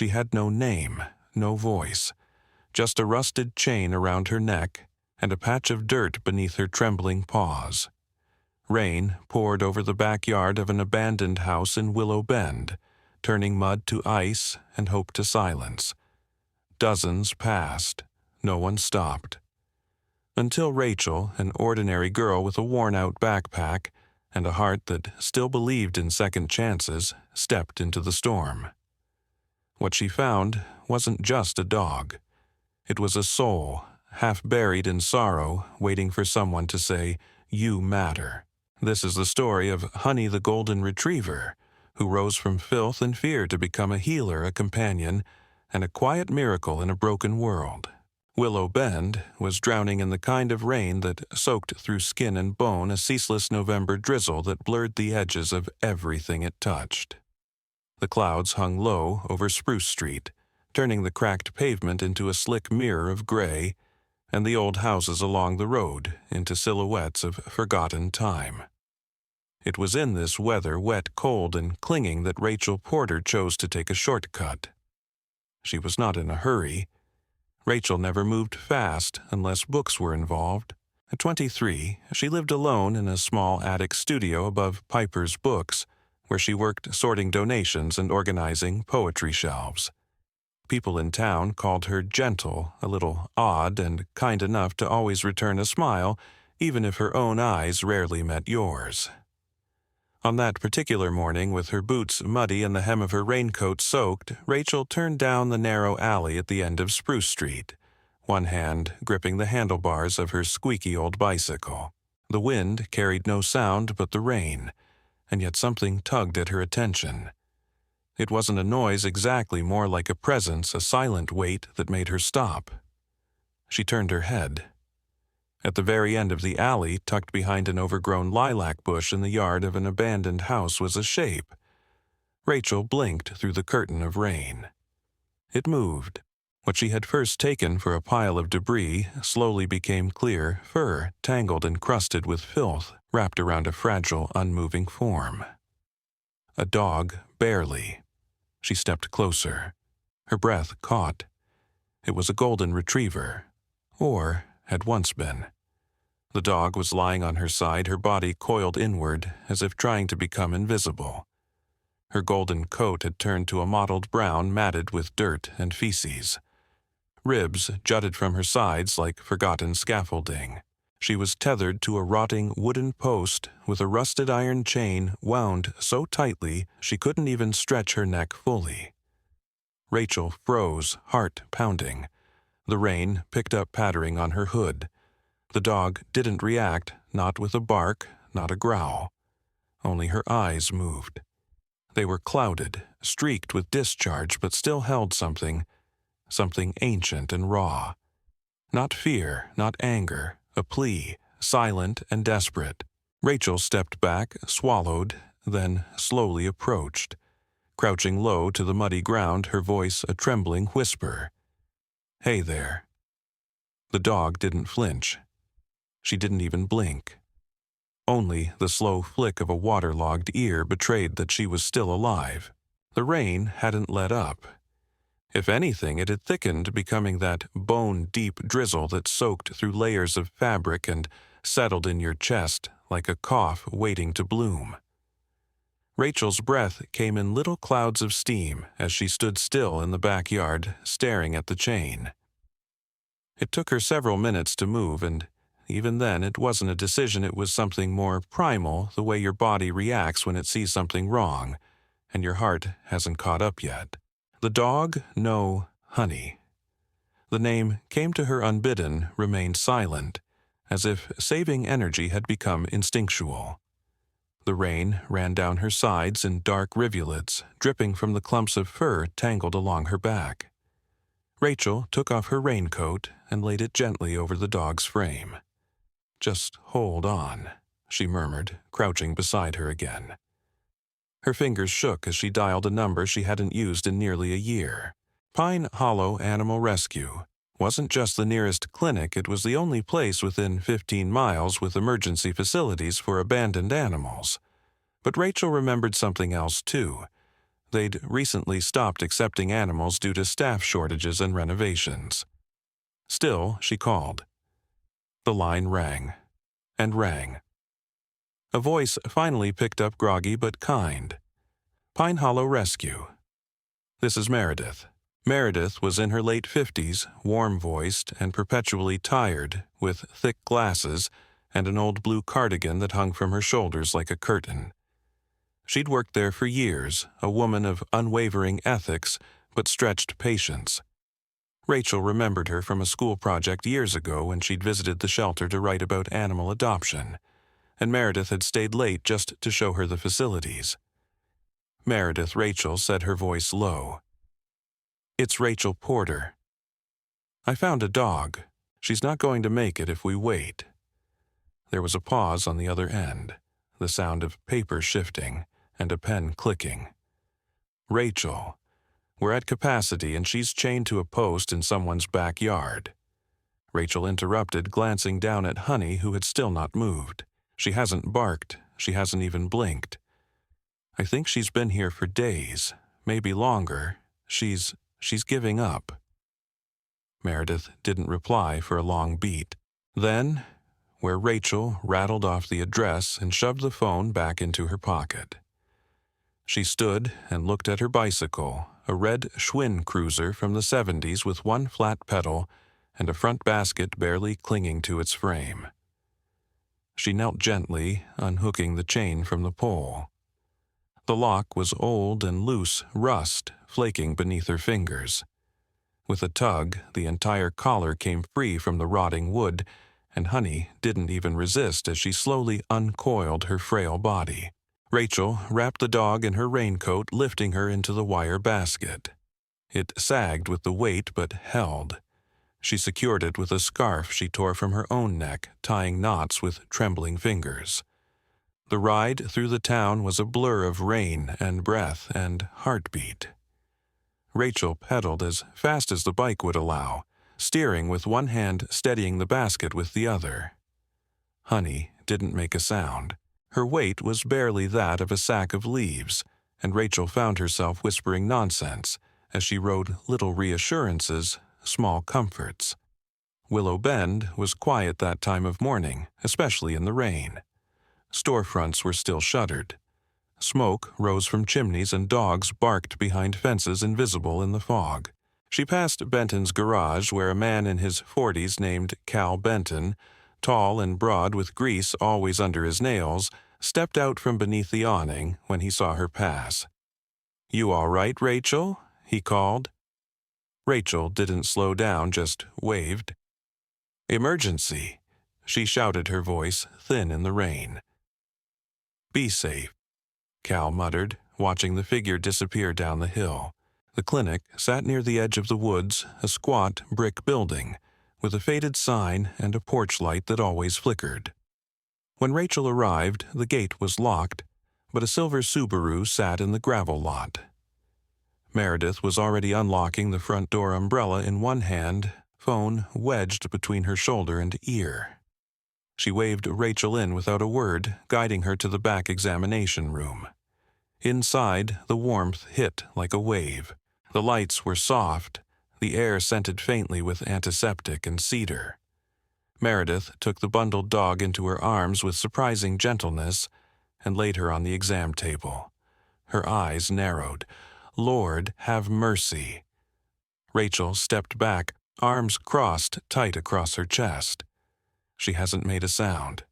she had no name, no voice, just a rusted chain around her neck and a patch of dirt beneath her trembling paws. Rain poured over the backyard of an abandoned house in Willow Bend, turning mud to ice and hope to silence. Dozens passed. No one stopped. Until Rachel, an ordinary girl with a worn-out backpack and a heart that still believed in second chances, stepped into the storm. What she found wasn't just a dog. It was a soul, half buried in sorrow, waiting for someone to say, "You matter." This is the story of Honey the Golden Retriever, who rose from filth and fear to become a healer, a companion, and a quiet miracle in a broken world. Willow Bend was drowning in the kind of rain that soaked through skin and bone, a ceaseless November drizzle that blurred the edges of everything it touched. The clouds hung low over Spruce Street, turning the cracked pavement into a slick mirror of gray, and the old houses along the road into silhouettes of forgotten time. It was in this weather, wet, cold, and clinging, that Rachel Porter chose to take a shortcut. She was not in a hurry. Rachel never moved fast unless books were involved. At 23, she lived alone in a small attic studio above Piper's Books, where she worked sorting donations and organizing poetry shelves. People in town called her gentle, a little odd, and kind enough to always return a smile, even if her own eyes rarely met yours. On that particular morning, with her boots muddy and the hem of her raincoat soaked, Rachel turned down the narrow alley at the end of Spruce Street, one hand gripping the handlebars of her squeaky old bicycle. The wind carried no sound but the rain, and yet something tugged at her attention. It wasn't a noise exactly, more like a presence, a silent weight that made her stop. She turned her head. At the very end of the alley, tucked behind an overgrown lilac bush in the yard of an abandoned house, was a shape. Rachel blinked through the curtain of rain. It moved. What she had first taken for a pile of debris slowly became clear fur, tangled and crusted with filth, wrapped around a fragile, unmoving form. A dog, barely. She stepped closer. Her breath caught. It was a golden retriever. Or had once been. The dog was lying on her side, her body coiled inward, as if trying to become invisible. Her golden coat had turned to a mottled brown matted with dirt and feces. Ribs jutted from her sides like forgotten scaffolding. She was tethered to a rotting wooden post with a rusted iron chain wound so tightly she couldn't even stretch her neck fully. Rachel froze, heart pounding. The rain picked up pattering on her hood. The dog didn't react, not with a bark, not a growl. Only her eyes moved. They were clouded, streaked with discharge, but still held something ancient and raw. Not fear, not anger, a plea, silent and desperate. Rachel stepped back, swallowed, then slowly approached. Crouching low to the muddy ground, her voice a trembling whisper. "Hey there." The dog didn't flinch. She didn't even blink. Only the slow flick of a waterlogged ear betrayed that she was still alive. The rain hadn't let up. If anything, it had thickened, becoming that bone-deep drizzle that soaked through layers of fabric and settled in your chest like a cough waiting to bloom. Rachel's breath came in little clouds of steam as she stood still in the backyard, staring at the chain. It took her several minutes to move, and even then it wasn't a decision, it was something more primal, the way your body reacts when it sees something wrong, and your heart hasn't caught up yet. The dog? No, Honey. The name came to her unbidden, remained silent, as if saving energy had become instinctual. The rain ran down her sides in dark rivulets, dripping from the clumps of fur tangled along her back. Rachel took off her raincoat and laid it gently over the dog's frame. "Just hold on," she murmured, crouching beside her again. Her fingers shook as she dialed a number she hadn't used in nearly a year. Pine Hollow Animal Rescue wasn't just the nearest clinic, it was the only place within 15 miles with emergency facilities for abandoned animals. But Rachel remembered something else too. They'd recently stopped accepting animals due to staff shortages and renovations. Still, she called. The line rang, and rang. A voice finally picked up, groggy but kind. Pine Hollow Rescue. This is Meredith. Meredith was in her late 50s, warm-voiced and perpetually tired, with thick glasses and an old blue cardigan that hung from her shoulders like a curtain. She'd worked there for years, a woman of unwavering ethics but stretched patience. Rachel remembered her from a school project years ago when she'd visited the shelter to write about animal adoption, and Meredith had stayed late just to show her the facilities. Meredith, Rachel said, her voice low. It's Rachel Porter. I found a dog. She's not going to make it if we wait. There was a pause on the other end, the sound of paper shifting and a pen clicking. Rachel. We're at capacity and she's chained to a post in someone's backyard. Rachel interrupted, glancing down at Honey, who had still not moved. She hasn't barked. She hasn't even blinked. I think she's been here for days, maybe longer. She's giving up. Meredith didn't reply for a long beat. Then, where Rachel rattled off the address and shoved the phone back into her pocket. She stood and looked at her bicycle, a red Schwinn cruiser from the 70s with one flat pedal and a front basket barely clinging to its frame. She knelt gently, unhooking the chain from the pole. The lock was old and loose, rust flaking beneath her fingers. With a tug, the entire collar came free from the rotting wood, and Honey didn't even resist as she slowly uncoiled her frail body. Rachel wrapped the dog in her raincoat, lifting her into the wire basket. It sagged with the weight but held. She secured it with a scarf she tore from her own neck, tying knots with trembling fingers. The ride through the town was a blur of rain and breath and heartbeat. Rachel pedaled as fast as the bike would allow, steering with one hand, steadying the basket with the other. Honey didn't make a sound. Her weight was barely that of a sack of leaves, and Rachel found herself whispering nonsense as she rode little reassurances, small comforts. Willow Bend was quiet that time of morning, especially in the rain. Storefronts were still shuttered. Smoke rose from chimneys and dogs barked behind fences invisible in the fog. She passed Benton's garage, where a man in his 40s named Cal Benton, tall and broad with grease always under his nails, stepped out from beneath the awning when he saw her pass. "You all right, Rachel?" he called. Rachel didn't slow down, just waved. "Emergency," she shouted, her voice thin in the rain. "Be safe," Cal muttered, watching the figure disappear down the hill. The clinic sat near the edge of the woods, a squat brick building, with a faded sign and a porch light that always flickered. When Rachel arrived, the gate was locked, but a silver Subaru sat in the gravel lot. Meredith was already unlocking the front door umbrella in one hand, phone wedged between her shoulder and ear. She waved Rachel in without a word, guiding her to the back examination room. Inside, the warmth hit like a wave. The lights were soft, the air scented faintly with antiseptic and cedar. Meredith took the bundled dog into her arms with surprising gentleness and laid her on the exam table. Her eyes narrowed. "Lord, have mercy." Rachel stepped back, arms crossed tight across her chest. She hasn't made a sound.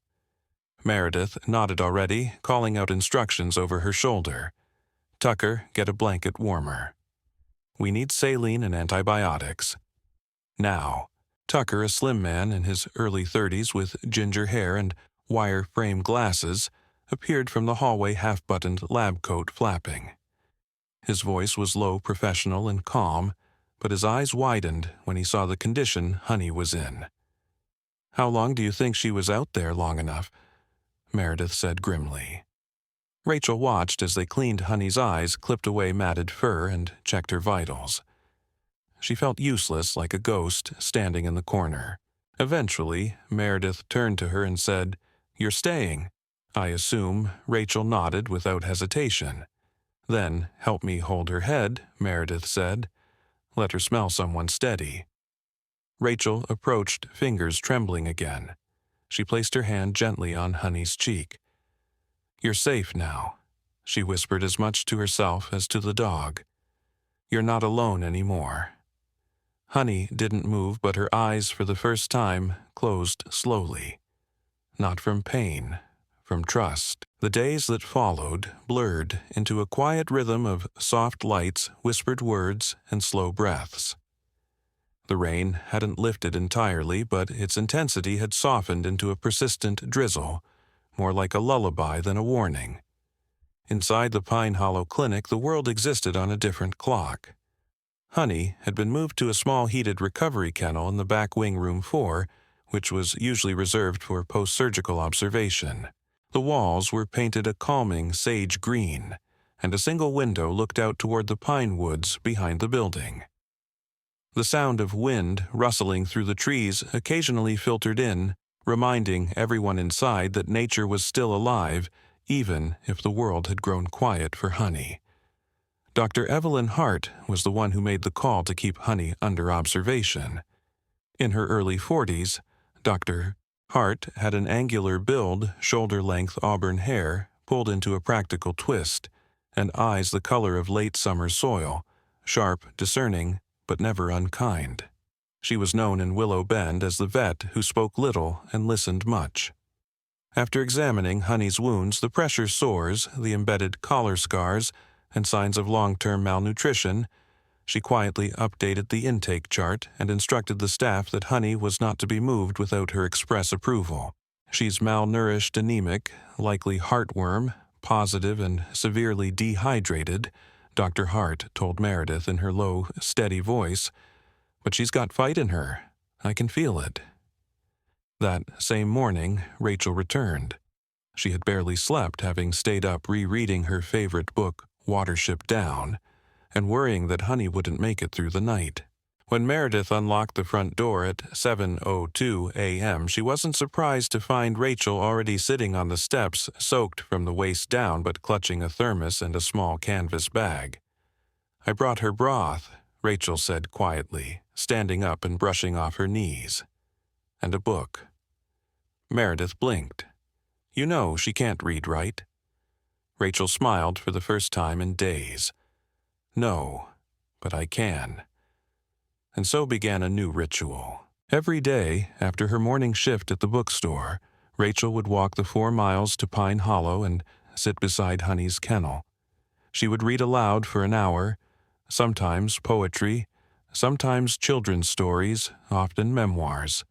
Meredith nodded already, calling out instructions over her shoulder. "Tucker, get a blanket warmer. We need saline and antibiotics. Now." Tucker, a slim man in his early 30s with ginger hair and wire frame glasses, appeared from the hallway, half-buttoned lab coat flapping. His voice was low, professional, and calm, but his eyes widened when he saw the condition Honey was in. "How long do you think she was out there? Long enough?" Meredith said grimly. Rachel watched as they cleaned Honey's eyes, clipped away matted fur, and checked her vitals. She felt useless, like a ghost, standing in the corner. Eventually, Meredith turned to her and said, "You're staying." I assume Rachel nodded without hesitation. Then, help me hold her head, Meredith said. Let her smell someone steady. Rachel approached, fingers trembling again. She placed her hand gently on Honey's cheek. You're safe now, she whispered as much to herself as to the dog. You're not alone anymore. Honey didn't move, but her eyes, for the first time, closed slowly. Not from pain, from trust. The days that followed blurred into a quiet rhythm of soft lights, whispered words, and slow breaths. The rain hadn't lifted entirely, but its intensity had softened into a persistent drizzle, more like a lullaby than a warning. Inside the Pine Hollow Clinic, the world existed on a different clock. Honey had been moved to a small heated recovery kennel in the back wing room 4, which was usually reserved for post-surgical observation. The walls were painted a calming sage green, and a single window looked out toward the pine woods behind the building. The sound of wind rustling through the trees occasionally filtered in, reminding everyone inside that nature was still alive, even if the world had grown quiet for Honey. Dr. Evelyn Hart was the one who made the call to keep Honey under observation. In her early 40s, Dr. Hart had an angular build, shoulder-length auburn hair pulled into a practical twist, and eyes the color of late summer soil, sharp, discerning, but never unkind. She was known in Willow Bend as the vet who spoke little and listened much. After examining Honey's wounds, the pressure sores, the embedded collar scars, and signs of long-term malnutrition, she quietly updated the intake chart and instructed the staff that Honey was not to be moved without her express approval. She's malnourished, anemic, likely heartworm, positive and severely dehydrated, Dr. Hart told Meredith in her low, steady voice, but she's got fight in her. I can feel it. That same morning, Rachel returned. She had barely slept, having stayed up rereading her favorite book, Watership Down, and worrying that Honey wouldn't make it through the night. When Meredith unlocked the front door at 7:02 a.m., she wasn't surprised to find Rachel already sitting on the steps, soaked from the waist down but clutching a thermos and a small canvas bag. I brought her broth, Rachel said quietly, standing up and brushing off her knees. And a book. Meredith blinked. You know she can't read, right? Rachel smiled for the first time in days. No, but I can. And so began a new ritual. Every day, after her morning shift at the bookstore, Rachel would walk the 4 miles to Pine Hollow and sit beside Honey's kennel. She would read aloud for an hour, sometimes poetry, sometimes children's stories, often memoirs.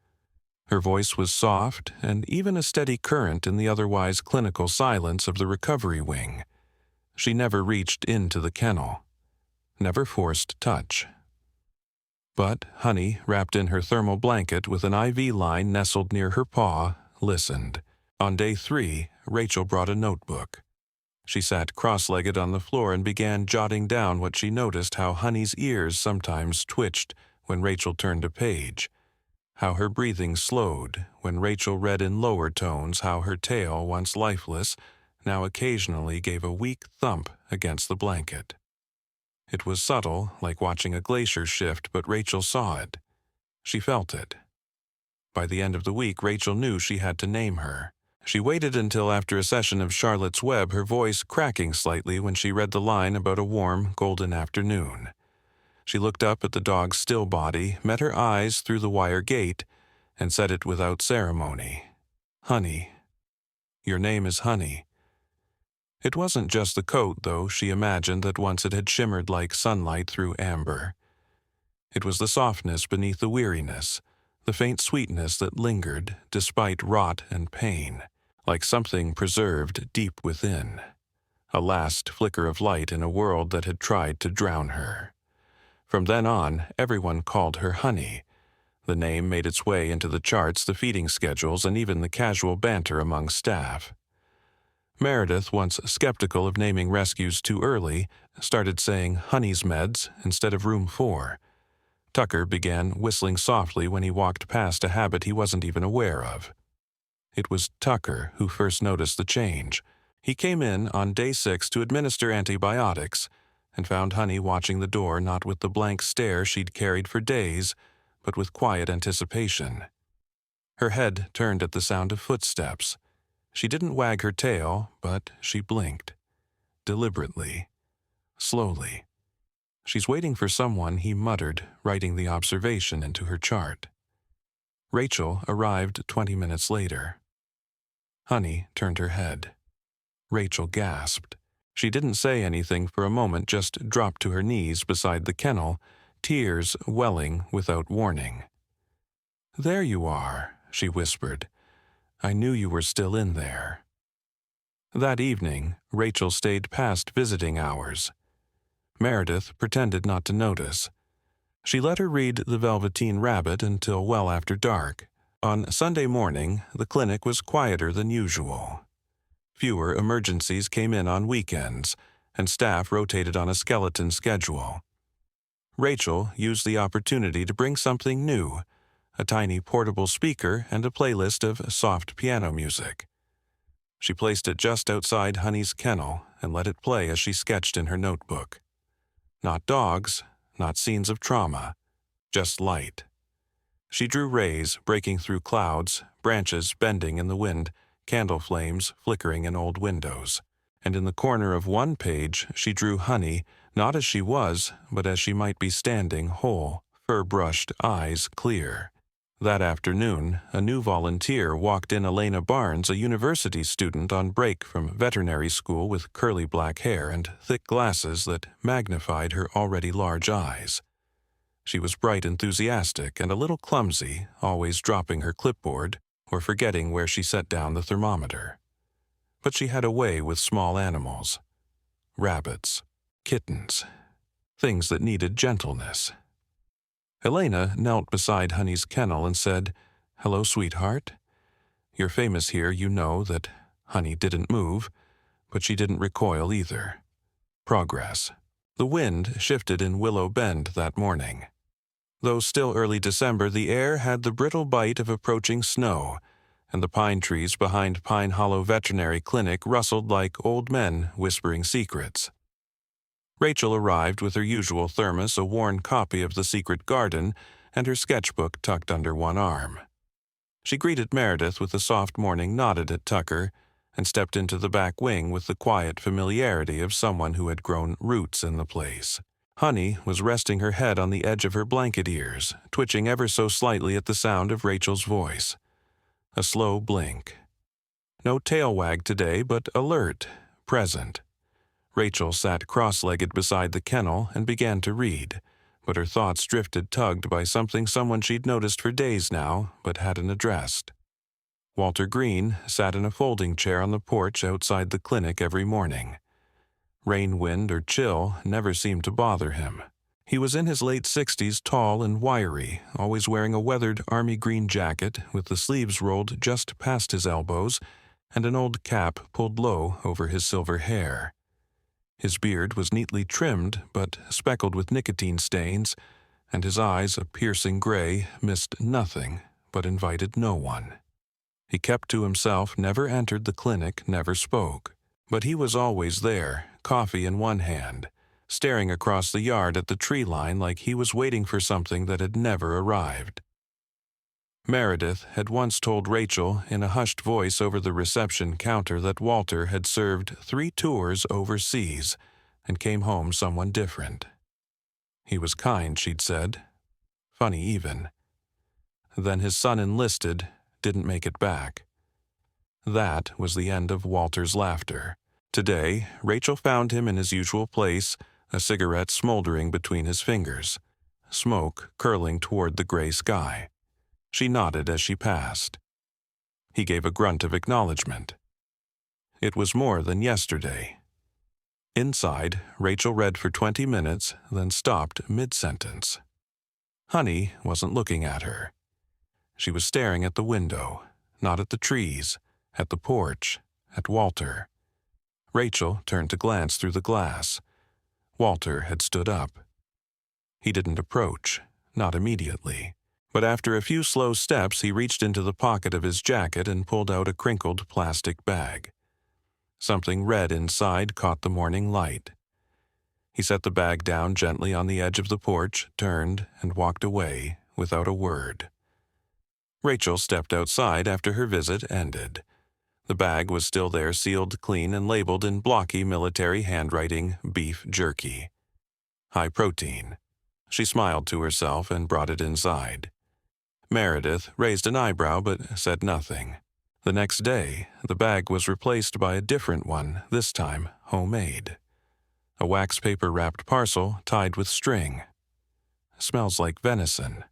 Her voice was soft and even a steady current in the otherwise clinical silence of the recovery wing. She never reached into the kennel, never forced touch. But Honey, wrapped in her thermal blanket with an IV line nestled near her paw, listened. On day 3, Rachel brought a notebook. She sat cross-legged on the floor and began jotting down what she noticed: how Honey's ears sometimes twitched when Rachel turned a page, how her breathing slowed when Rachel read in lower tones, how her tail, once lifeless, now occasionally gave a weak thump against the blanket. It was subtle, like watching a glacier shift, but Rachel saw it. She felt it. By the end of the week, Rachel knew she had to name her. She waited until after a session of Charlotte's Web, her voice cracking slightly when she read the line about a warm, golden afternoon. She looked up at the dog's still body, met her eyes through the wire gate, and said it without ceremony. Honey. Your name is Honey. It wasn't just the coat, though she imagined that once it had shimmered like sunlight through amber. It was the softness beneath the weariness, the faint sweetness that lingered despite rot and pain, like something preserved deep within. A last flicker of light in a world that had tried to drown her. From then on, everyone called her Honey. The name made its way into the charts, the feeding schedules, and even the casual banter among staff. Meredith, once skeptical of naming rescues too early, started saying Honey's meds instead of room 4. Tucker began whistling softly when he walked past a habit he wasn't even aware of. It was Tucker who first noticed the change. He came in on day 6 to administer antibiotics and found Honey watching the door not with the blank stare she'd carried for days, but with quiet anticipation. Her head turned at the sound of footsteps. She didn't wag her tail, but she blinked. Deliberately. Slowly. She's waiting for someone, he muttered, writing the observation into her chart. Rachel arrived 20 minutes later. Honey turned her head. Rachel gasped. She didn't say anything for a moment, just dropped to her knees beside the kennel, tears welling without warning. "There you are," she whispered. "I knew you were still in there." That evening, Rachel stayed past visiting hours. Meredith pretended not to notice. She let her read The Velveteen Rabbit until well after dark. On Sunday morning, the clinic was quieter than usual. Fewer emergencies came in on weekends, and staff rotated on a skeleton schedule. Rachel used the opportunity to bring something new, a tiny portable speaker and a playlist of soft piano music. She placed it just outside Honey's kennel and let it play as she sketched in her notebook. Not dogs, not scenes of trauma, just light. She drew rays breaking through clouds, branches bending in the wind, candle flames flickering in old windows. And in the corner of one page she drew Honey, not as she was, but as she might be standing, whole, fur-brushed, eyes clear. That afternoon, a new volunteer walked in. Elena Barnes, a university student on break from veterinary school with curly black hair and thick glasses that magnified her already large eyes. She was bright, enthusiastic, and a little clumsy, always dropping her clipboard or forgetting where she set down the thermometer. But she had a way with small animals. Rabbits, kittens, things that needed gentleness. Elena knelt beside Honey's kennel and said, "Hello, sweetheart. You're famous here, you know." That Honey didn't move, but she didn't recoil either. Progress. The wind shifted in Willow Bend that morning. Though still early December, the air had the brittle bite of approaching snow, and the pine trees behind Pine Hollow Veterinary Clinic rustled like old men whispering secrets. Rachel arrived with her usual thermos, a worn copy of The Secret Garden, and her sketchbook tucked under one arm. She greeted Meredith with a soft morning, nodded at Tucker, and stepped into the back wing with the quiet familiarity of someone who had grown roots in the place. Honey was resting her head on the edge of her blanket ears, twitching ever so slightly at the sound of Rachel's voice. A slow blink. No tail wag today, but alert, present. Rachel sat cross-legged beside the kennel and began to read, but her thoughts drifted, tugged by someone she'd noticed for days now, but hadn't addressed. Walter Green sat in a folding chair on the porch outside the clinic every morning. Rain, wind, or chill never seemed to bother him. He was in his late 60s, tall and wiry, always wearing a weathered army green jacket with the sleeves rolled just past his elbows and an old cap pulled low over his silver hair. His beard was neatly trimmed but speckled with nicotine stains, and his eyes, a piercing gray, missed nothing but invited no one. He kept to himself, never entered the clinic, never spoke. But he was always there, coffee in one hand, staring across the yard at the tree line like he was waiting for something that had never arrived. Meredith had once told Rachel in a hushed voice over the reception counter that Walter had served 3 tours overseas and came home someone different. He was kind, she'd said. Funny even. Then his son enlisted, didn't make it back. That was the end of Walter's laughter. Today, Rachel found him in his usual place, a cigarette smoldering between his fingers, smoke curling toward the gray sky. She nodded as she passed. He gave a grunt of acknowledgement. It was more than yesterday. Inside, Rachel read for 20 minutes, then stopped mid-sentence. Honey wasn't looking at her. She was staring at the window, not at the trees, at the porch, at Walter. Rachel turned to glance through the glass. Walter had stood up. He didn't approach, not immediately. But after a few slow steps, he reached into the pocket of his jacket and pulled out a crinkled plastic bag. Something red inside caught the morning light. He set the bag down gently on the edge of the porch, turned, and walked away without a word. Rachel stepped outside after her visit ended. The bag was still there, sealed clean and labeled in blocky military handwriting, beef jerky. High protein. She smiled to herself and brought it inside. Meredith raised an eyebrow but said nothing. The next day, the bag was replaced by a different one, this time homemade. A wax paper-wrapped parcel tied with string. Smells like venison.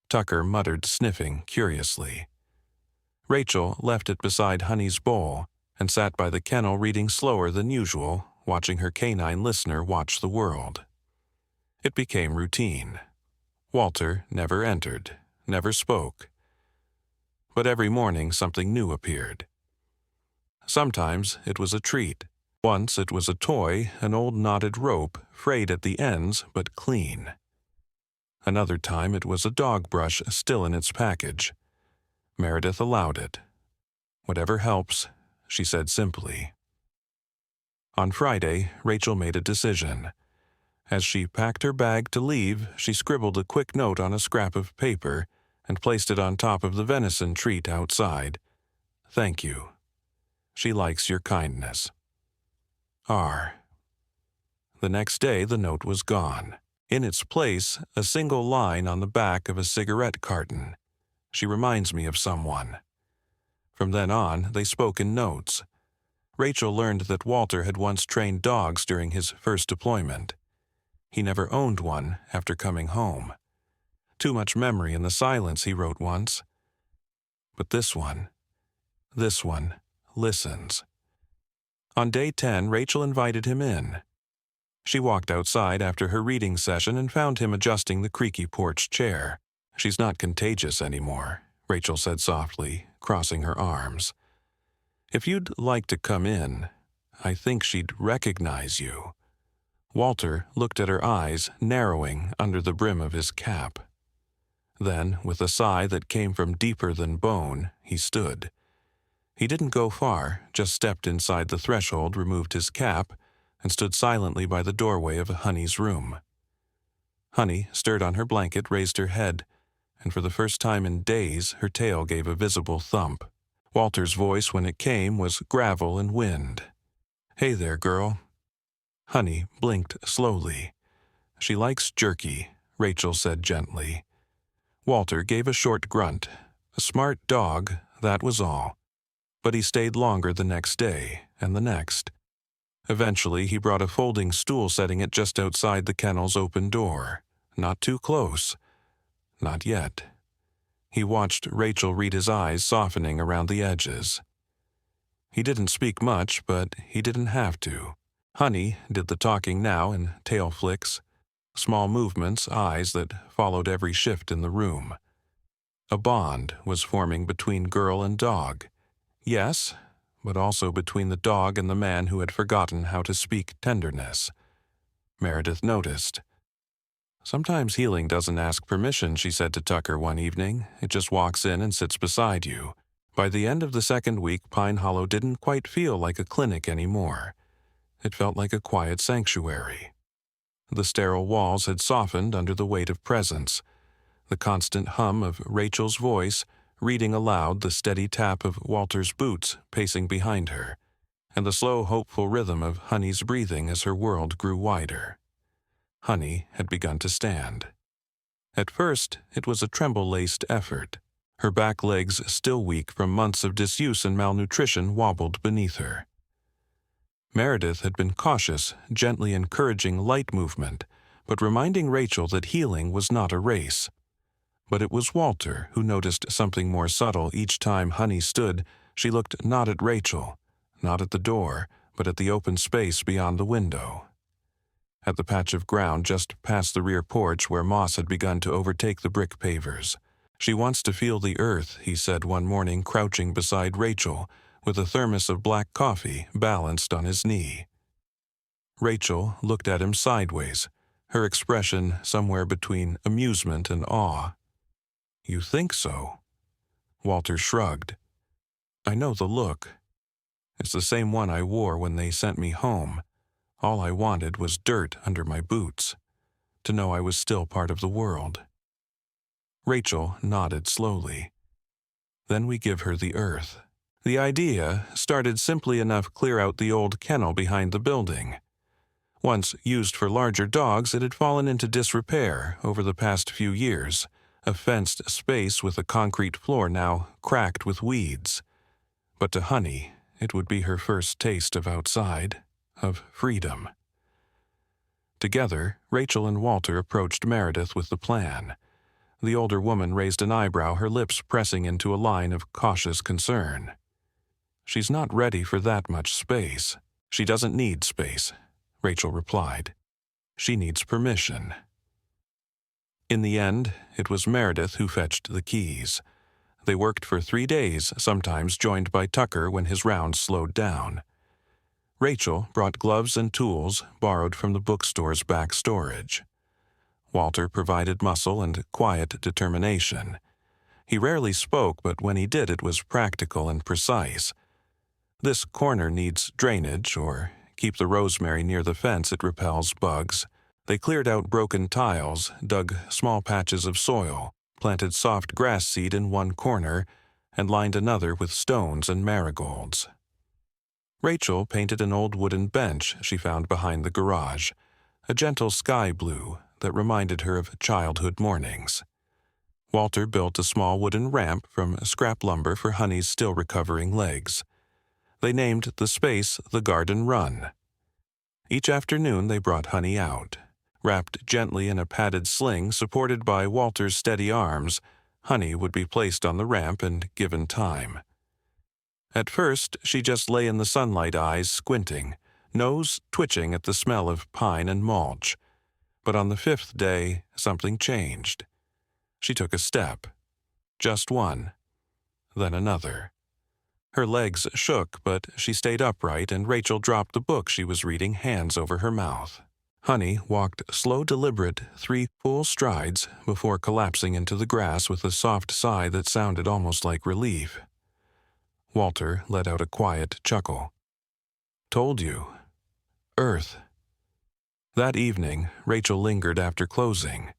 Tucker muttered, sniffing curiously. Rachel left it beside Honey's bowl and sat by the kennel reading slower than usual, watching her canine listener watch the world. It became routine. Walter never entered, never spoke. But every morning something new appeared. Sometimes it was a treat. Once it was a toy, an old knotted rope, frayed at the ends but clean. Another time it was a dog brush still in its package. Meredith allowed it. "Whatever helps," she said simply. On Friday, Rachel made a decision. As she packed her bag to leave, she scribbled a quick note on a scrap of paper and placed it on top of the venison treat outside. "Thank you. She likes your kindness. R." The next day the note was gone. In its place, a single line on the back of a cigarette carton. "She reminds me of someone." From then on, they spoke in notes. Rachel learned that Walter had once trained dogs during his first deployment. He never owned one after coming home. "Too much memory in the silence," he wrote once. But this one listens. On day 10, Rachel invited him in. She walked outside after her reading session and found him adjusting the creaky porch chair. "She's not contagious anymore," Rachel said softly, crossing her arms. "If you'd like to come in, I think she'd recognize you." Walter looked at her eyes, narrowing under the brim of his cap. Then, with a sigh that came from deeper than bone, he stood. He didn't go far, just stepped inside the threshold, removed his cap, and stood silently by the doorway of Honey's room. Honey stirred on her blanket, raised her head, and for the first time in days her tail gave a visible thump. Walter's voice, when it came, was gravel and wind. "Hey there, girl." Honey blinked slowly. "She likes jerky," Rachel said gently. Walter gave a short grunt. A smart dog, that was all. But he stayed longer the next day, and the next. Eventually, he brought a folding stool, setting it just outside the kennel's open door. Not too close. Not yet. He watched Rachel read his eyes softening around the edges. He didn't speak much, but he didn't have to. Honey did the talking now in tail flicks, small movements, eyes that followed every shift in the room. A bond was forming between girl and dog. Yes, but also between the dog and the man who had forgotten how to speak tenderness. Meredith noticed. "Sometimes healing doesn't ask permission," she said to Tucker one evening. "It just walks in and sits beside you." By the end of the second week, Pine Hollow didn't quite feel like a clinic anymore. It felt like a quiet sanctuary. The sterile walls had softened under the weight of presence. The constant hum of Rachel's voice, reading aloud, the steady tap of Walter's boots pacing behind her, and the slow, hopeful rhythm of Honey's breathing as her world grew wider. Honey had begun to stand. At first, it was a tremble-laced effort. Her back legs, still weak from months of disuse and malnutrition, wobbled beneath her. Meredith had been cautious, gently encouraging light movement, but reminding Rachel that healing was not a race. But it was Walter who noticed something more subtle each time Honey stood. She looked not at Rachel, not at the door, but at the open space beyond the window. At the patch of ground just past the rear porch where moss had begun to overtake the brick pavers. "She wants to feel the earth," he said one morning, crouching beside Rachel, with a thermos of black coffee balanced on his knee. Rachel looked at him sideways, her expression somewhere between amusement and awe. "You think so?" Walter shrugged. "I know the look." It's the same one I wore when they sent me home. All I wanted was dirt under my boots, to know I was still part of the world." Rachel nodded slowly. "Then we give her the earth." The idea started simply enough clear out the old kennel behind the building. Once used for larger dogs, it had fallen into disrepair over the past few years, a fenced space with a concrete floor now cracked with weeds. But to Honey, it would be her first taste of outside, of freedom. Together, Rachel and Walter approached Meredith with the plan. The older woman raised an eyebrow, her lips pressing into a line of cautious concern. "She's not ready for that much space." "She doesn't need space," Rachel replied. "She needs permission." In the end, it was Meredith who fetched the keys. They worked for 3 days, sometimes joined by Tucker when his rounds slowed down. Rachel brought gloves and tools borrowed from the bookstore's back storage. Walter provided muscle and quiet determination. He rarely spoke, but when he did, it was practical and precise. "This corner needs drainage," or "keep the rosemary near the fence, it repels bugs." They cleared out broken tiles, dug small patches of soil, planted soft grass seed in one corner, and lined another with stones and marigolds. Rachel painted an old wooden bench she found behind the garage, a gentle sky blue that reminded her of childhood mornings. Walter built a small wooden ramp from scrap lumber for Honey's still recovering legs. They named the space the Garden Run. Each afternoon they brought Honey out. Wrapped gently in a padded sling supported by Walter's steady arms, Honey would be placed on the ramp and given time. At first, she just lay in the sunlight, eyes squinting, nose twitching at the smell of pine and mulch. But on the 5th day, something changed. She took a step. Just one. Then another. Her legs shook, but she stayed upright, and Rachel dropped the book she was reading, hands over her mouth. Honey walked slow, deliberate 3 full strides before collapsing into the grass with a soft sigh that sounded almost like relief. Walter let out a quiet chuckle. "Told you. Earth." That evening, Rachel lingered after closing.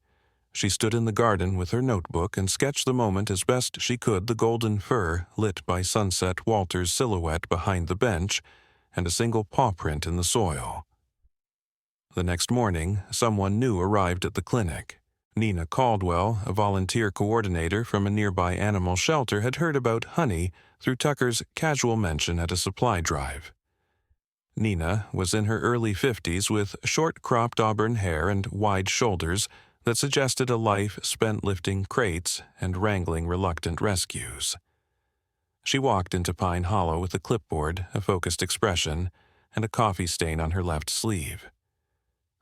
She stood in the garden with her notebook and sketched the moment as best she could, the golden fir lit by sunset, Walter's silhouette behind the bench, and a single paw print in the soil. The next morning, someone new arrived at the clinic. Nina Caldwell, a volunteer coordinator from a nearby animal shelter, had heard about Honey through Tucker's casual mention at a supply drive. Nina was in her early 50s with short-cropped auburn hair and wide shoulders that suggested a life spent lifting crates and wrangling reluctant rescues. She walked into Pine Hollow with a clipboard, a focused expression, and a coffee stain on her left sleeve.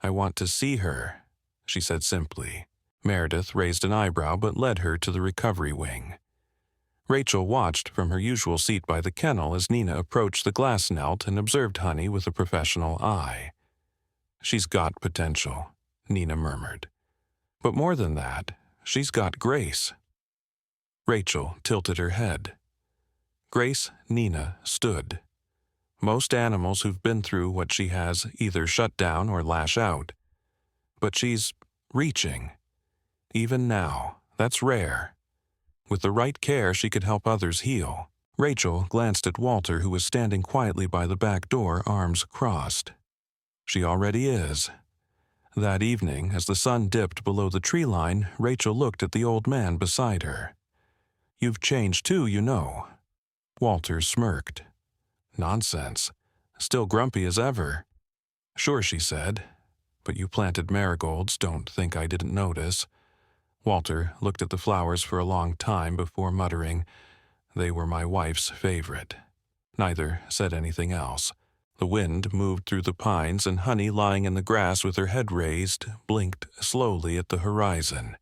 "I want to see her," she said simply. Meredith raised an eyebrow but led her to the recovery wing. Rachel watched from her usual seat by the kennel as Nina approached the glass knelt and observed Honey with a professional eye. "She's got potential," Nina murmured. "But more than that, she's got grace." Rachel tilted her head. Grace Nina stood. Most animals who've been through what she has either shut down or lash out. But she's reaching. Even now, that's rare. With the right care, she could help others heal. Rachel glanced at Walter, who was standing quietly by the back door, arms crossed. She already is. That evening, as the sun dipped below the tree line, Rachel looked at the old man beside her. "You've changed too, you know." Walter smirked. "Nonsense. Still grumpy as ever." "Sure," she said. "But you planted marigolds, don't think I didn't notice." Walter looked at the flowers for a long time before muttering, "They were my wife's favorite." Neither said anything else. The wind moved through the pines, and Honey, lying in the grass with her head raised, blinked slowly at the horizon.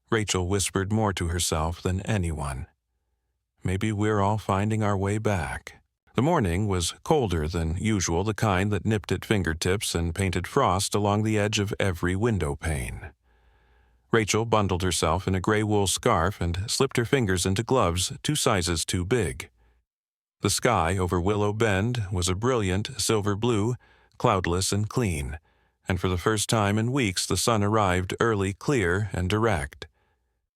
Rachel whispered more to herself than anyone. "Maybe we're all finding our way back." The morning was colder than usual, the kind that nipped at fingertips and painted frost along the edge of every window pane. Rachel bundled herself in a gray wool scarf and slipped her fingers into gloves 2 sizes too big. The sky over Willow Bend was a brilliant silver blue, cloudless and clean, and for the first time in weeks the sun arrived early, clear, and direct.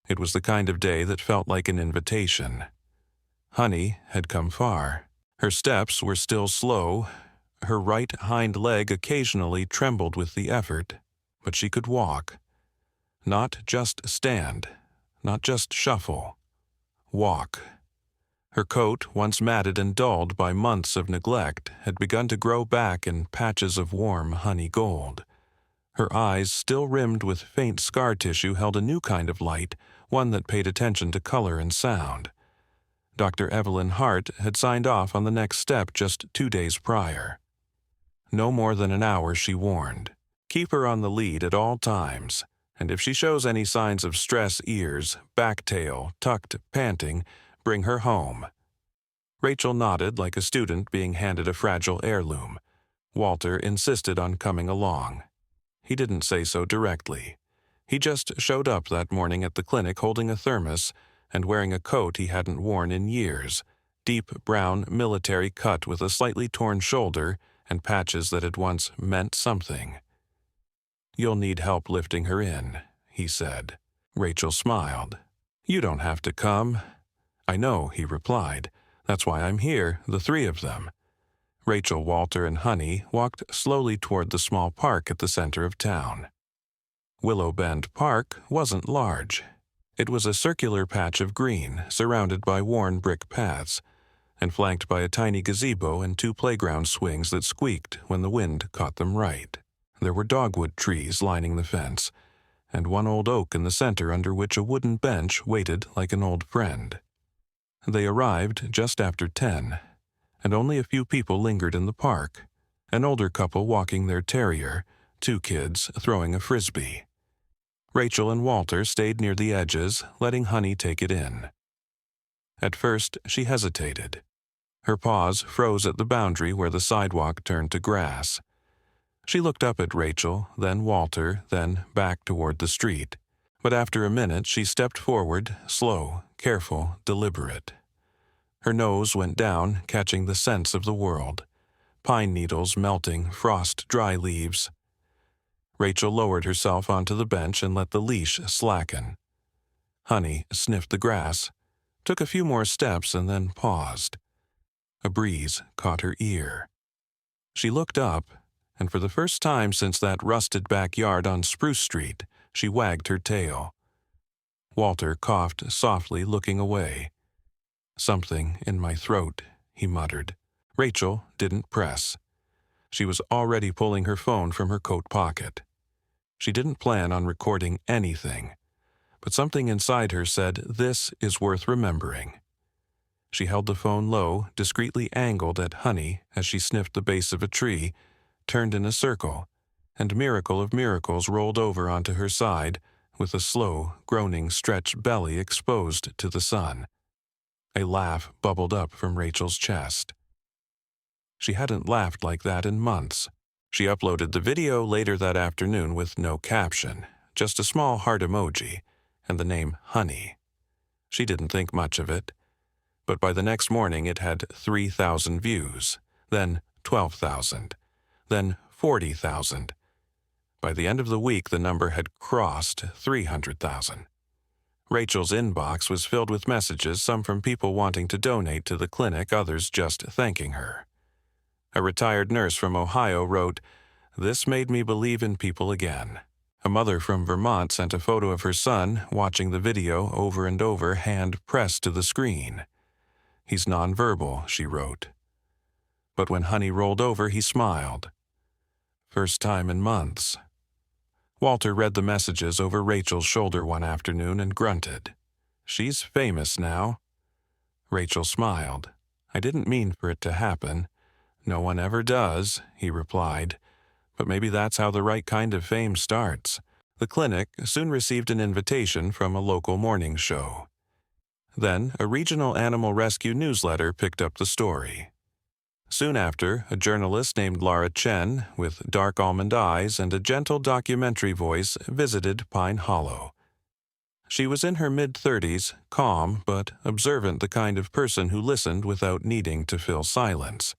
It was the kind of day that felt like an invitation. Honey had come far. Her steps were still slow. Her right hind leg occasionally trembled with the effort, but she could walk. Not just stand, not just shuffle. Walk. Her coat, once matted and dulled by months of neglect, had begun to grow back in patches of warm honey gold. Her eyes, still rimmed with faint scar tissue, held a new kind of light, one that paid attention to color and sound. Dr. Evelyn Hart had signed off on the next step just 2 days prior. No more than an hour, she warned. Keep her on the lead at all times, and if she shows any signs of stress, ears, back tail, tucked, panting, bring her home. Rachel nodded like a student being handed a fragile heirloom. Walter insisted on coming along. He didn't say so directly. He just showed up that morning at the clinic holding a thermos and wearing a coat he hadn't worn in years, deep brown military cut with a slightly torn shoulder and patches that had once meant something. "You'll need help lifting her in," he said. Rachel smiled. "You don't have to come." "I know," he replied. "That's why I'm here, the three of them." Rachel, Walter, and Honey walked slowly toward the small park at the center of town. Willow Bend Park wasn't large. It was a circular patch of green, surrounded by worn brick paths, and flanked by a tiny gazebo and 2 playground swings that squeaked when the wind caught them right. There were dogwood trees lining the fence, and one old oak in the center under which a wooden bench waited like an old friend. They arrived just after 10, and only a few people lingered in the park, an older couple walking their terrier, 2 kids throwing a frisbee. Rachel and Walter stayed near the edges, letting Honey take it in. At first, she hesitated. Her paws froze at the boundary where the sidewalk turned to grass. She looked up at Rachel, then Walter, then back toward the street. But after a minute, she stepped forward, slow, careful, deliberate. Her nose went down, catching the scents of the world. Pine needles melting, frost-dry leaves. Rachel lowered herself onto the bench and let the leash slacken. Honey sniffed the grass, took a few more steps, and then paused. A breeze caught her ear. She looked up, and for the first time since that rusted backyard on Spruce Street, she wagged her tail. Walter coughed softly, looking away. "Something in my throat," he muttered. Rachel didn't press. She was already pulling her phone from her coat pocket. She didn't plan on recording anything, but something inside her said, "This is worth remembering." She held the phone low, discreetly angled at Honey as she sniffed the base of a tree, turned in a circle, and miracle of miracles rolled over onto her side with a slow, groaning, stretched belly exposed to the sun. A laugh bubbled up from Rachel's chest. She hadn't laughed like that in months. She uploaded the video later that afternoon with no caption, just a small heart emoji, and the name Honey. She didn't think much of it, but by the next morning it had 3,000 views, then 12,000, then 40,000. By the end of the week, the number had crossed 300,000. Rachel's inbox was filled with messages, some from people wanting to donate to the clinic, others just thanking her. A retired nurse from Ohio wrote, "This made me believe in people again." A mother from Vermont sent a photo of her son watching the video over and over, hand pressed to the screen. "He's nonverbal," she wrote. But when Honey rolled over, he smiled. First time in months. Walter read the messages over Rachel's shoulder one afternoon and grunted. "She's famous now." Rachel smiled. "I didn't mean for it to happen. No one ever does," he replied. "But maybe that's how the right kind of fame starts." The clinic soon received an invitation from a local morning show. Then a regional animal rescue newsletter picked up the story. Soon after, a journalist named Laura Chen, with dark almond eyes and a gentle documentary voice, visited Pine Hollow. She was in her mid-30s, calm but observant, the kind of person who listened without needing to fill silence.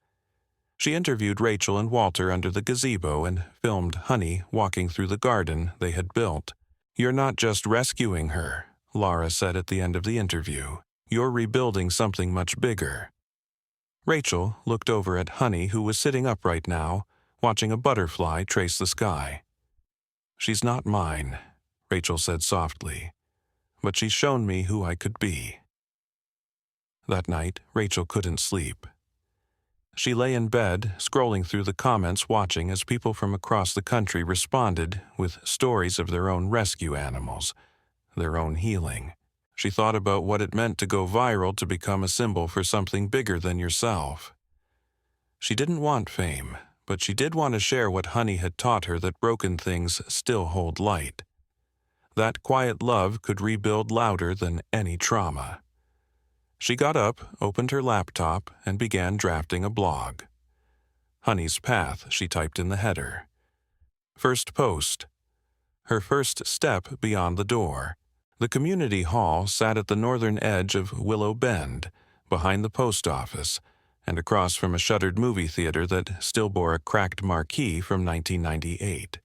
She interviewed Rachel and Walter under the gazebo and filmed Honey walking through the garden they had built. "You're not just rescuing her," Laura said at the end of the interview. "You're rebuilding something much bigger." Rachel looked over at Honey, who was sitting upright now, watching a butterfly trace the sky. "She's not mine," Rachel said softly, "but she's shown me who I could be." That night, Rachel couldn't sleep. She lay in bed, scrolling through the comments, watching as people from across the country responded with stories of their own rescue animals, their own healing. She thought about what it meant to go viral, to become a symbol for something bigger than yourself. She didn't want fame, but she did want to share what Honey had taught her, that broken things still hold light. That quiet love could rebuild louder than any trauma. She got up, opened her laptop, and began drafting a blog. "Honey's Path," she typed in the header. First post. Her first step beyond the door. The community hall sat at the northern edge of Willow Bend, behind the post office, and across from a shuttered movie theater that still bore a cracked marquee from 1998.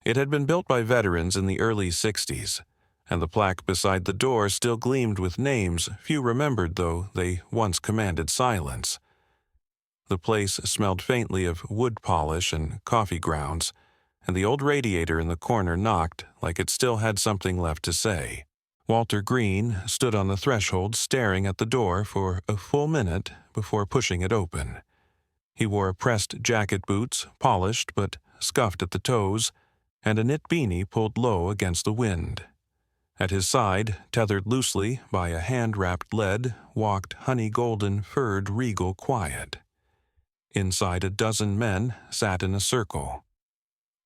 It had been built by veterans in the early 60s, and the plaque beside the door still gleamed with names few remembered, though they once commanded silence. The place smelled faintly of wood polish and coffee grounds, and the old radiator in the corner knocked like it still had something left to say. Walter Green stood on the threshold, staring at the door for a full minute before pushing it open. He wore pressed jacket boots, polished but scuffed at the toes, and a knit beanie pulled low against the wind. At his side, tethered loosely by a hand-wrapped lead, walked Honey Golden, furred Regal Quiet. Inside, a dozen men sat in a circle.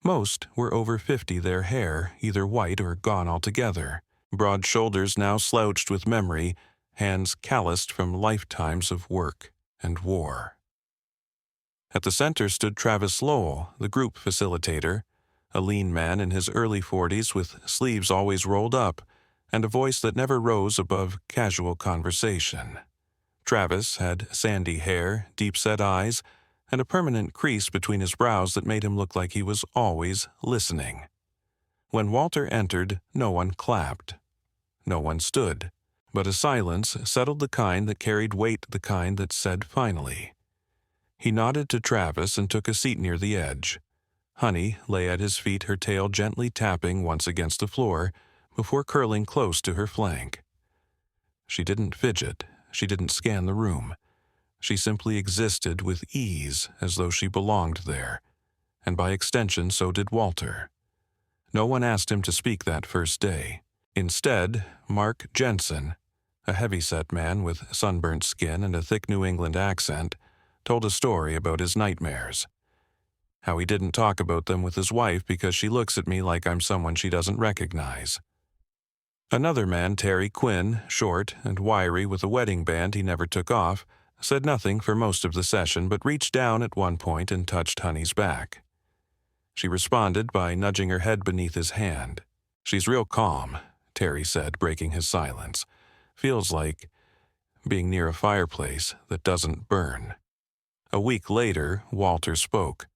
Most were over 50, their hair either white or gone altogether, broad shoulders now slouched with memory, hands calloused from lifetimes of work and war. At the center stood Travis Lowell, the group facilitator, a lean man in his early 40s with sleeves always rolled up and a voice that never rose above casual conversation. Travis had sandy hair, deep-set eyes, and a permanent crease between his brows that made him look like he was always listening. When Walter entered, no one clapped. No one stood, but a silence settled, the kind that carried weight, the kind that said finally. He nodded to Travis and took a seat near the edge. Honey lay at his feet, her tail gently tapping once against the floor before curling close to her flank. She didn't fidget, she didn't scan the room. She simply existed with ease, as though she belonged there, and by extension so did Walter. No one asked him to speak that first day. Instead, Mark Jensen, a heavy-set man with sunburnt skin and a thick New England accent, told a story about his nightmares. How he didn't talk about them with his wife because she looks at me like I'm someone she doesn't recognize. Another man, Terry Quinn, short and wiry with a wedding band he never took off, said nothing for most of the session but reached down at one point and touched Honey's back. She responded by nudging her head beneath his hand. "She's real calm," Terry said, breaking his silence. "Feels like being near a fireplace that doesn't burn." A week later, Walter spoke.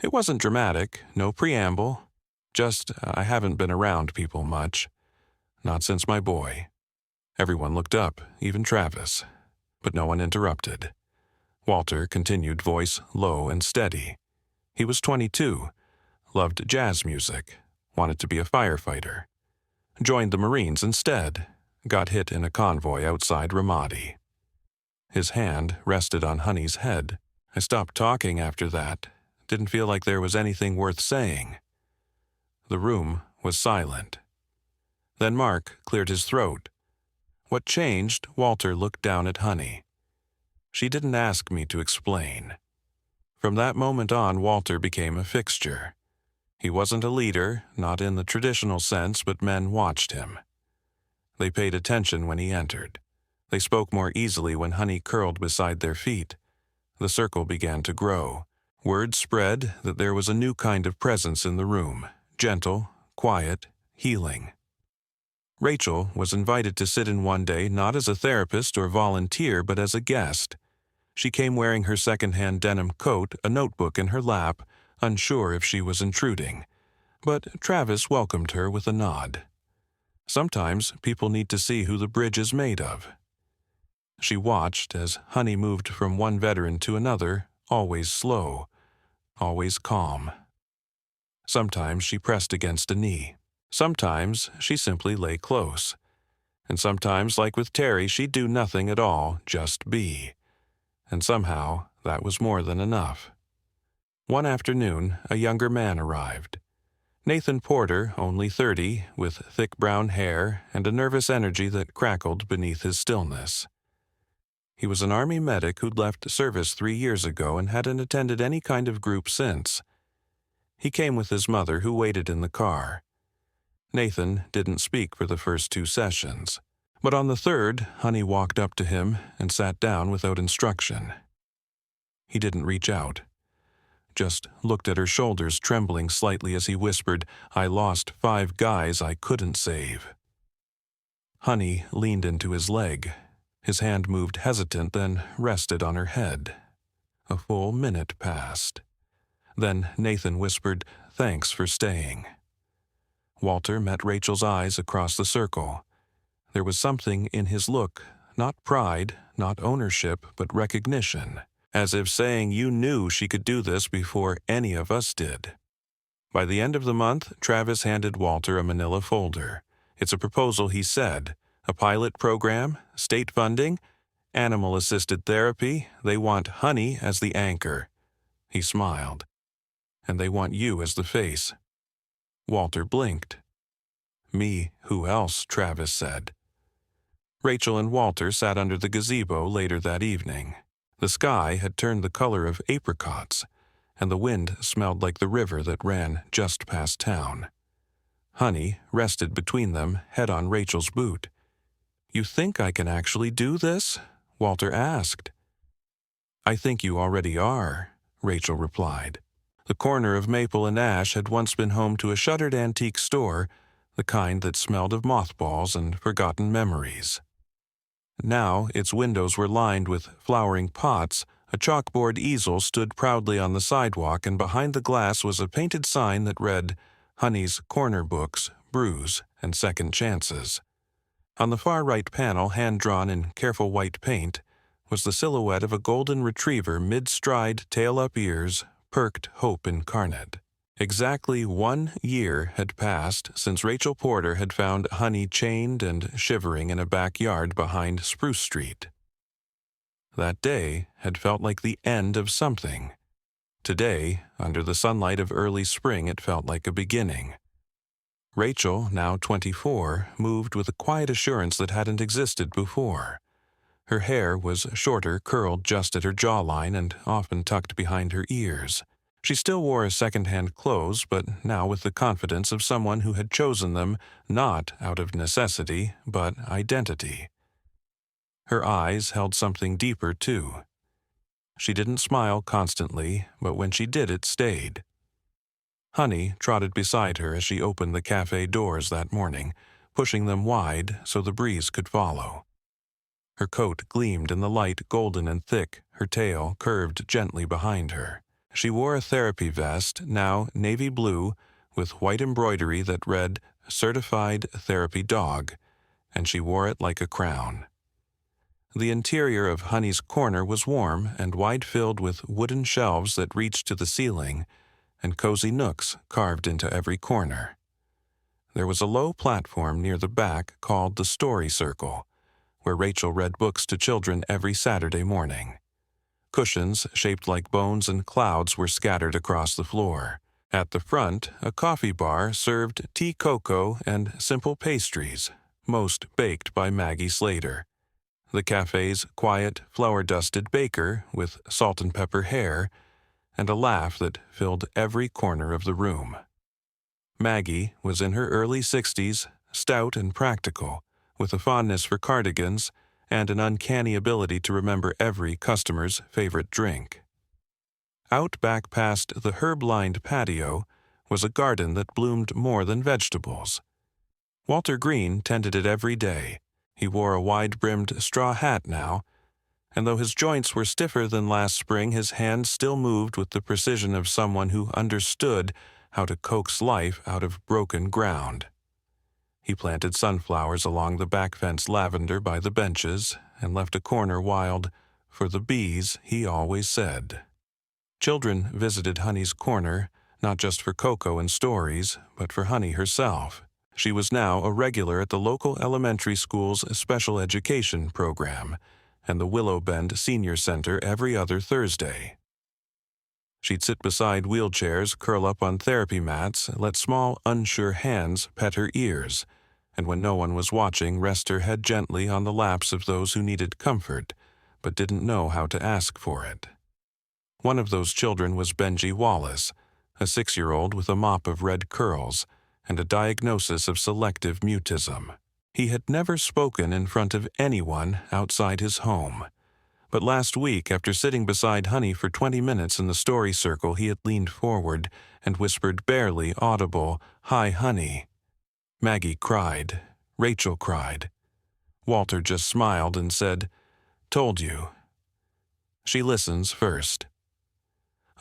It wasn't dramatic, no preamble, just I haven't been around people much. Not since my boy. Everyone looked up, even Travis, but no one interrupted. Walter continued, voice low and steady. He was 22, loved jazz music, wanted to be a firefighter. Joined the Marines instead, got hit in a convoy outside Ramadi. His hand rested on Honey's head. I stopped talking after that. Didn't feel like there was anything worth saying. The room was silent. Then Mark cleared his throat. What changed? Walter looked down at Honey. She didn't ask me to explain. From that moment on, Walter became a fixture. He wasn't a leader, not in the traditional sense, but men watched him. They paid attention when he entered. They spoke more easily when Honey curled beside their feet. The circle began to grow. Word spread that there was a new kind of presence in the room, gentle, quiet, healing. Rachel was invited to sit in one day not as a therapist or volunteer but as a guest. She came wearing her second-hand denim coat, a notebook in her lap, unsure if she was intruding. But Travis welcomed her with a nod. Sometimes people need to see who the bridge is made of. She watched as Honey moved from one veteran to another, always slow, always calm. Sometimes she pressed against a knee. Sometimes she simply lay close. And sometimes, like with Terry, she'd do nothing at all, just be. And somehow, that was more than enough. One afternoon, a younger man arrived. Nathan Porter, only 30, with thick brown hair and a nervous energy that crackled beneath his stillness. He was an Army medic who'd left service 3 years ago and hadn't attended any kind of group since. He came with his mother, who waited in the car. Nathan didn't speak for the first 2 sessions, but on the third, Honey walked up to him and sat down without instruction. He didn't reach out, just looked at her shoulders trembling slightly as he whispered, "I lost 5 guys I couldn't save." Honey leaned into his leg. His hand moved hesitant, then rested on her head. A full minute passed. Then Nathan whispered, "Thanks for staying." Walter met Rachel's eyes across the circle. There was something in his look, not pride, not ownership, but recognition, as if saying, "You knew she could do this before any of us did." By the end of the month, Travis handed Walter a manila folder. "It's a proposal," he said. "A pilot program, state funding, animal-assisted therapy. They want Honey as the anchor." He smiled. "And they want you as the face." Walter blinked. "Me, who else?" Travis said. Rachel and Walter sat under the gazebo later that evening. The sky had turned the color of apricots, and the wind smelled like the river that ran just past town. Honey rested between them, head on Rachel's boot. "You think I can actually do this?" Walter asked. "I think you already are," Rachel replied. The corner of Maple and Ash had once been home to a shuttered antique store, the kind that smelled of mothballs and forgotten memories. Now its windows were lined with flowering pots, a chalkboard easel stood proudly on the sidewalk, and behind the glass was a painted sign that read, "Honey's Corner Books, Brews, and Second Chances." On the far right panel, hand-drawn in careful white paint, was the silhouette of a golden retriever mid-stride, tail-up ears, perked hope incarnate. Exactly 1 year had passed since Rachel Porter had found Honey chained and shivering in a backyard behind Spruce Street. That day had felt like the end of something. Today, under the sunlight of early spring, it felt like a beginning. Rachel, now 24, moved with a quiet assurance that hadn't existed before. Her hair was shorter, curled just at her jawline and often tucked behind her ears. She still wore second-hand clothes, but now with the confidence of someone who had chosen them not out of necessity, but identity. Her eyes held something deeper, too. She didn't smile constantly, but when she did, it stayed. Honey trotted beside her as she opened the cafe doors that morning, pushing them wide so the breeze could follow. Her coat gleamed in the light, golden and thick, her tail curved gently behind her. She wore a therapy vest, now navy blue, with white embroidery that read, "Certified Therapy Dog," and she wore it like a crown. The interior of Honey's corner was warm and wide-filled with wooden shelves that reached to the ceiling, and cozy nooks carved into every corner. There was a low platform near the back called the Story Circle, where Rachel read books to children every Saturday morning. Cushions shaped like bones and clouds were scattered across the floor. At the front, a coffee bar served tea cocoa and simple pastries, most baked by Maggie Slater. The cafe's quiet, flour-dusted baker with salt and pepper hair, and a laugh that filled every corner of the room. Maggie was in her early 60s, stout and practical, with a fondness for cardigans and an uncanny ability to remember every customer's favorite drink. Out back past the herb-lined patio was a garden that bloomed more than vegetables. Walter Green tended it every day. He wore a wide-brimmed straw hat now, and though his joints were stiffer than last spring, his hands still moved with the precision of someone who understood how to coax life out of broken ground. He planted sunflowers along the back fence lavender by the benches and left a corner wild for the bees, he always said. Children visited Honey's corner, not just for cocoa and stories, but for Honey herself. She was now a regular at the local elementary school's special education program and the Willow Bend Senior Center every other Thursday. She'd sit beside wheelchairs, curl up on therapy mats, let small, unsure hands pet her ears, and when no one was watching, rest her head gently on the laps of those who needed comfort, but didn't know how to ask for it. One of those children was Benji Wallace, a 6-year-old with a mop of red curls and a diagnosis of selective mutism. He had never spoken in front of anyone outside his home. But last week, after sitting beside Honey for 20 minutes in the story circle, he had leaned forward and whispered barely audible, "Hi, Honey." Maggie cried. Rachel cried. Walter just smiled and said, "Told you." She listens first.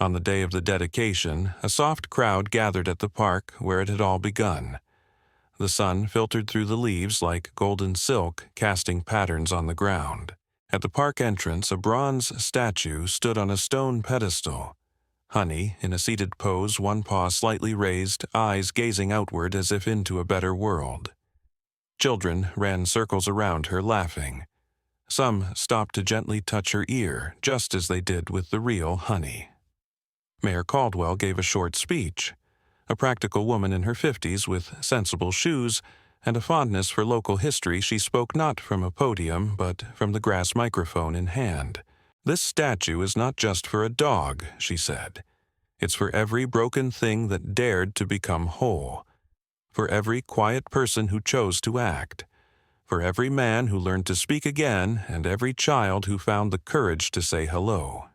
On the day of the dedication, a soft crowd gathered at the park where it had all begun. The sun filtered through the leaves like golden silk, casting patterns on the ground. At the park entrance, a bronze statue stood on a stone pedestal. Honey, in a seated pose, one paw slightly raised, eyes gazing outward as if into a better world. Children ran circles around her, laughing. Some stopped to gently touch her ear, just as they did with the real Honey. Mayor Caldwell gave a short speech. A practical woman in her 50s with sensible shoes and a fondness for local history, she spoke not from a podium, but from the grass microphone in hand. "This statue is not just for a dog," she said. "It's for every broken thing that dared to become whole. For every quiet person who chose to act. For every man who learned to speak again, and every child who found the courage to say hello."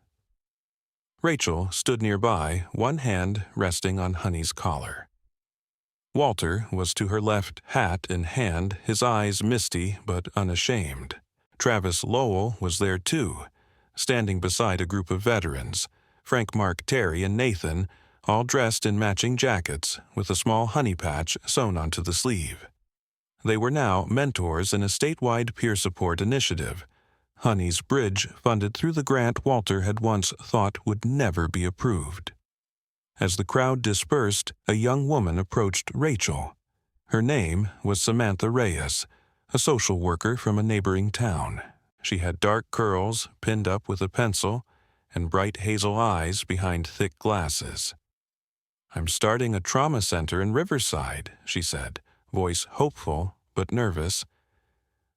Rachel stood nearby, one hand resting on Honey's collar. Walter was to her left, hat in hand, his eyes misty but unashamed. Travis Lowell was there too, standing beside a group of veterans, Frank, Mark, Terry, and Nathan, all dressed in matching jackets, with a small honey patch sewn onto the sleeve. They were now mentors in a statewide peer support initiative, Honey's Bridge, funded through the grant Walter had once thought would never be approved. As the crowd dispersed, a young woman approached Rachel. Her name was Samantha Reyes, a social worker from a neighboring town. She had dark curls pinned up with a pencil and bright hazel eyes behind thick glasses. "I'm starting a trauma center in Riverside," she said, voice hopeful but nervous.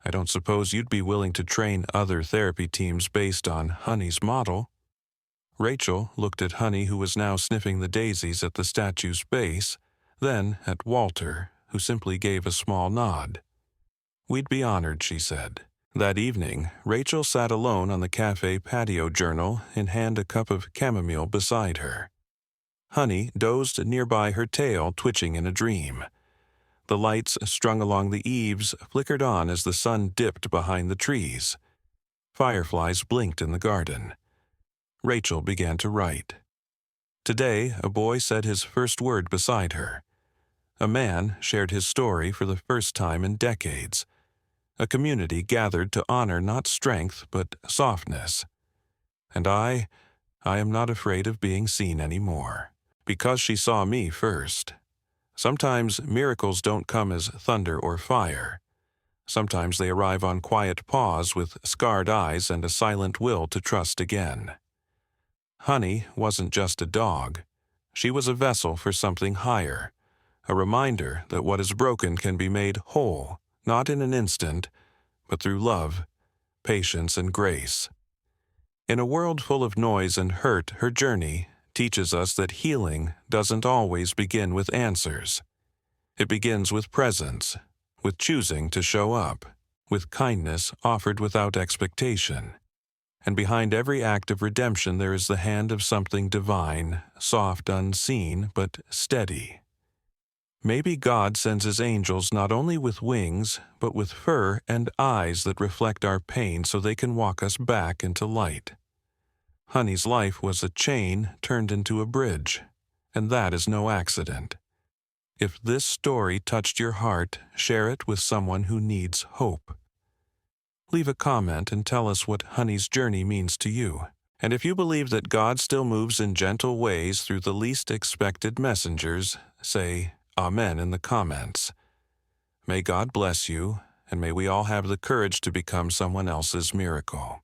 "I don't suppose you'd be willing to train other therapy teams based on Honey's model?" Rachel looked at Honey, who was now sniffing the daisies at the statue's base, then at Walter, who simply gave a small nod. "We'd be honored," she said. That evening, Rachel sat alone on the cafe patio, journal in hand, a cup of chamomile beside her. Honey dozed nearby, her tail twitching in a dream. The lights strung along the eaves flickered on as the sun dipped behind the trees. Fireflies blinked in the garden. Rachel began to write. Today, a boy said his first word beside her. A man shared his story for the first time in decades. A community gathered to honor not strength, but softness. And I am not afraid of being seen anymore. Because she saw me first. Sometimes miracles don't come as thunder or fire. Sometimes they arrive on quiet paws with scarred eyes and a silent will to trust again. Honey wasn't just a dog. She was a vessel for something higher, a reminder that what is broken can be made whole, not in an instant, but through love, patience, and grace. In a world full of noise and hurt, her journey teaches us that healing doesn't always begin with answers. It begins with presence, with choosing to show up, with kindness offered without expectation. And behind every act of redemption there is the hand of something divine, soft, unseen, but steady. Maybe God sends his angels not only with wings, but with fur and eyes that reflect our pain so they can walk us back into light. Honey's life was a chain turned into a bridge, and that is no accident. If this story touched your heart, share it with someone who needs hope. Leave a comment and tell us what Honey's journey means to you. And if you believe that God still moves in gentle ways through the least expected messengers, say Amen in the comments. May God bless you, and may we all have the courage to become someone else's miracle.